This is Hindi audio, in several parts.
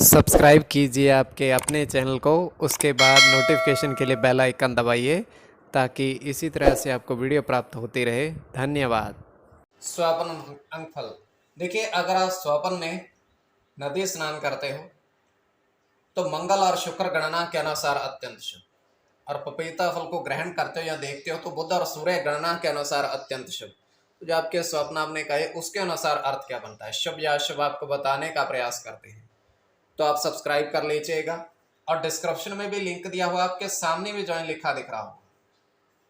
सब्सक्राइब कीजिए आपके अपने चैनल को, उसके बाद नोटिफिकेशन के लिए बेल आइकन दबाइए ताकि इसी तरह से आपको वीडियो प्राप्त होती रहे। धन्यवाद। स्वपन अंगफल। देखिए, अगर आप स्वपन में नदी स्नान करते हो तो मंगल और शुक्र गणना के अनुसार अत्यंत शुभ, और पपीता फल को ग्रहण करते हो या देखते हो तो बुध और सूर्य गणना के अनुसार अत्यंत शुभ। तो जो आपके स्वप्न आपने कहे उसके अनुसार अर्थ क्या बनता है, शुभ या अशुभ, आपको बताने का प्रयास करते हैं। तो आप सब्सक्राइब कर लीजिएगा, और डिस्क्रिप्शन में भी लिंक दिया हुआ, आपके सामने भी ज्वाइन लिखा दिख रहा होगा,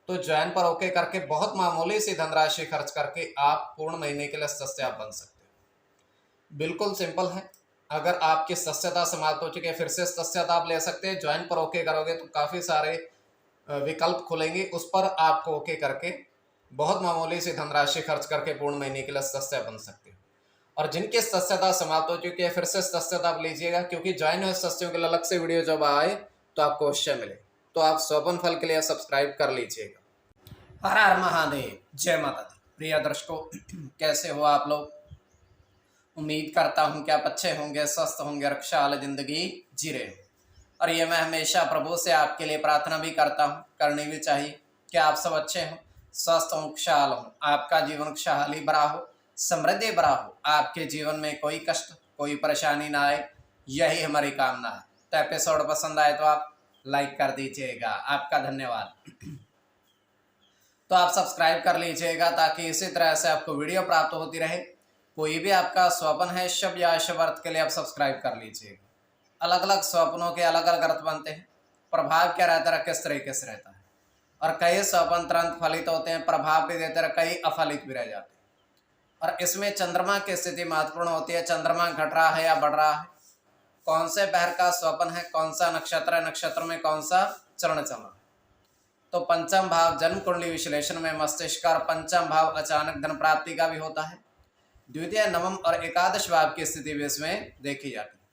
तो ज्वाइन पर ओके करके बहुत मामूली सी धनराशि खर्च करके आप पूर्ण महीने के लिए सदस्य आप बन सकते हो। बिल्कुल सिंपल है। अगर आपकी सदस्यता समाप्त हो चुकी है, फिर से सदस्यता आप ले सकते हैं। ज्वाइन पर ओके करोगे तो काफ़ी सारे विकल्प खुलेंगे, उस पर आपको ओके करके बहुत मामूली सी धनराशि खर्च करके पूर्ण महीने के लिए सदस्य बन सकते हो। और जिनकी सदस्यता समाप्त हो चुकी है, फिर से सदस्यता आप लीजिएगा, क्योंकि ज्वाइन हुए सदस्यों के लिए अलग से वीडियो जब आए तो आपको अवश्य मिले। तो आप स्वपन फल के लिए सब्सक्राइब कर लीजिएगा। हर हर महादेव, जय माता दी। प्रिय दर्शकों, कैसे हो आप लोग? उम्मीद करता हूं कि आप अच्छे होंगे, स्वस्थ होंगे, रक्षा वाली जिंदगी जी रहे हो। और ये मैं हमेशा प्रभु से आपके लिए प्रार्थना भी करता हूँ, करनी भी चाहिए कि आप सब अच्छे हों, स्वस्थ हों, खुशहाल हों, आपका जीवन खुशहाली भरा हो, समृद्धि भरा हो, आपके जीवन में कोई कष्ट कोई परेशानी ना आए, यही हमारी कामना है। तो एपिसोड पसंद आए तो आप लाइक कर दीजिएगा, आपका धन्यवाद। तो आप सब्सक्राइब कर लीजिएगा ताकि इसी तरह से आपको वीडियो प्राप्त होती रहे। कोई भी आपका स्वप्न है शुभ या अशुभ अर्थ के लिए आप सब्सक्राइब कर लीजिएगा। अलग अलग स्वप्नों के अलग अलग अर्थ बनते हैं, प्रभाव क्या रहता है, किस तरीके से रहता है। और कई स्वप्न तुरंत फलित होते हैं, प्रभाव भी देते हैं, कई अफलित भी रह जाते हैं। और इसमें चंद्रमा की स्थिति महत्वपूर्ण होती है। चंद्रमा घट रहा है या बढ़ रहा है, कौन से पहर का स्वप्न है, कौन सा नक्षत्र है, नक्षत्र में कौन सा चरण चल रहा है। तो पंचम भाव जन्म कुंडली विश्लेषण में मस्तिष्क और पंचम भाव अचानक धन प्राप्ति का भी होता है। द्वितीय, नवम और एकादश भाव की स्थिति भी इसमें देखी जाती है।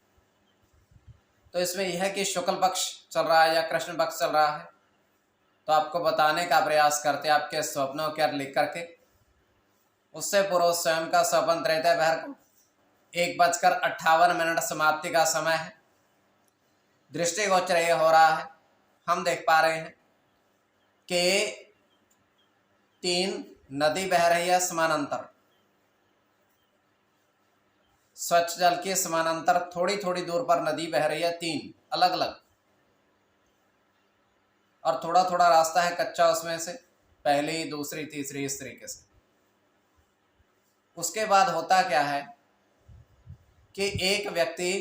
तो इसमें यह है कि शुक्ल पक्ष चल रहा है या कृष्ण पक्ष चल रहा है, तो आपको बताने का प्रयास करते हैं आपके स्वप्नों के अर्थ लिख करके। उससे पूर्व स्वयं का स्वप्न तृतीय पहर को 1:58 समाप्ति का समय है। दृष्टिगोचर ये हो रहा है, हम देख पा रहे हैं कि 3 नदी बह रही है समानांतर, स्वच्छ जल के समानांतर थोड़ी थोड़ी दूर पर नदी बह रही है, 3 अलग अलग, और थोड़ा थोड़ा रास्ता है कच्चा उसमें से, पहली दूसरी तीसरी इस तरीके से। उसके बाद होता क्या है कि एक व्यक्ति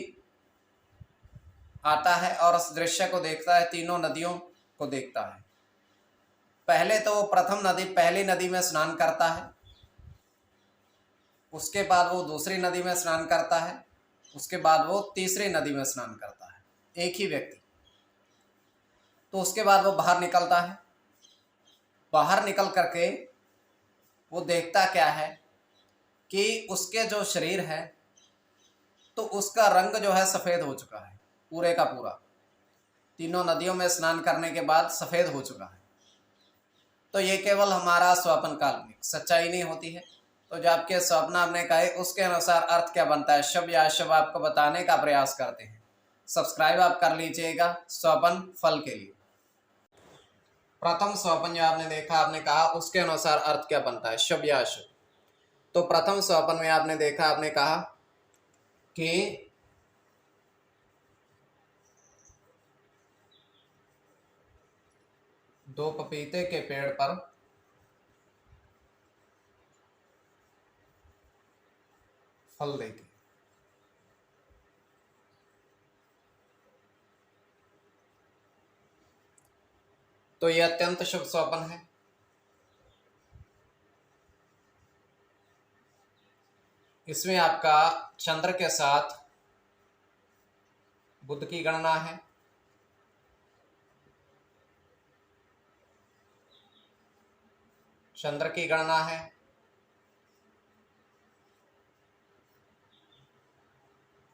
आता है और उस दृश्य को देखता है, तीनों नदियों को देखता है। पहले तो वो प्रथम नदी पहली नदी में स्नान करता है, उसके बाद वो दूसरी नदी में स्नान करता है, उसके बाद वो तीसरी नदी में स्नान करता है, एक ही व्यक्ति। तो उसके बाद वो बाहर निकलता है, बाहर निकल करके वो देखता क्या है कि उसके जो शरीर है तो उसका रंग जो है सफ़ेद हो चुका है, पूरे का पूरा, तीनों नदियों में स्नान करने के बाद सफ़ेद हो चुका है। तो ये केवल हमारा स्वप्न, काल्पनिक, सच्चाई नहीं होती है। तो जो आपके स्वप्न आपने कहे उसके अनुसार अर्थ क्या बनता है, शुभ या अशुभ, आपको बताने का प्रयास करते हैं। सब्सक्राइब आप कर लीजिएगा स्वप्न फल के लिए। प्रथम स्वप्न जो आपने देखा, आपने कहा उसके अनुसार अर्थ क्या बनता है, शुभ या अशुभ। तो प्रथम स्वप्न में आपने देखा, आपने कहा कि दो पपीते के पेड़ पर फल देखे। तो यह अत्यंत शुभ स्वप्न है। इसमें आपका चंद्र के साथ बुध की गणना है, चंद्र की गणना है,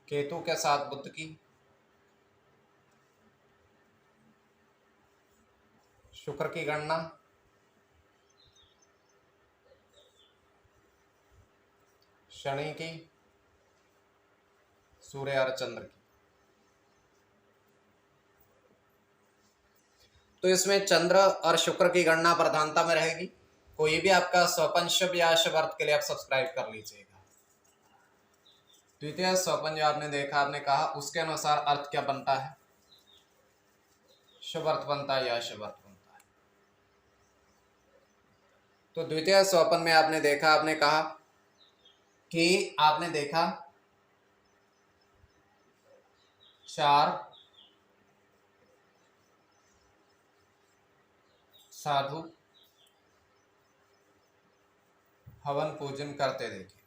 केतु के साथ बुध की, शुक्र की गणना, शनि की, सूर्य और चंद्र की। तो इसमें चंद्र और शुक्र की गणना प्रधानता में रहेगी। कोई भी आपका स्वपन शुभ या अशुभ अर्थ के लिए आप सब्सक्राइब कर लीजिएगा। द्वितीय स्वपन जो आपने देखा, आपने कहा उसके अनुसार अर्थ क्या बनता है, शुभ अर्थ बनता है या अशुभ अर्थ बनता है। तो द्वितीय स्वपन में आपने देखा, आपने कहा कि आपने देखा 4 साधु हवन पूजन करते देखे।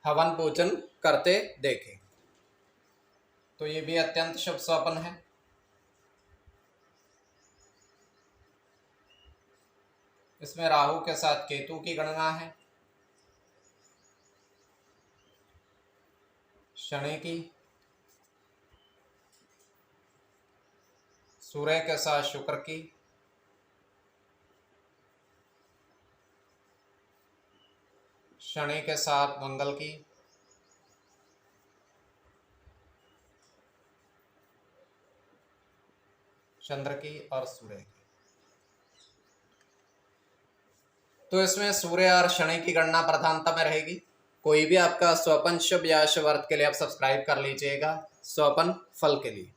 हवन पूजन करते देखे, तो ये भी अत्यंत शुभ स्वप्न है। इसमें राहु के साथ केतु की गणना है, शनि की, सूर्य के साथ शुक्र की, शनि के साथ मंगल की, चंद्र की और सूर्य की। तो इसमें सूर्य और शनि की गणना प्रधानता में रहेगी। कोई भी आपका स्वपन शुभ या अशुभ अर्थ के लिए आप सब्सक्राइब कर लीजिएगा स्वपन फल के लिए।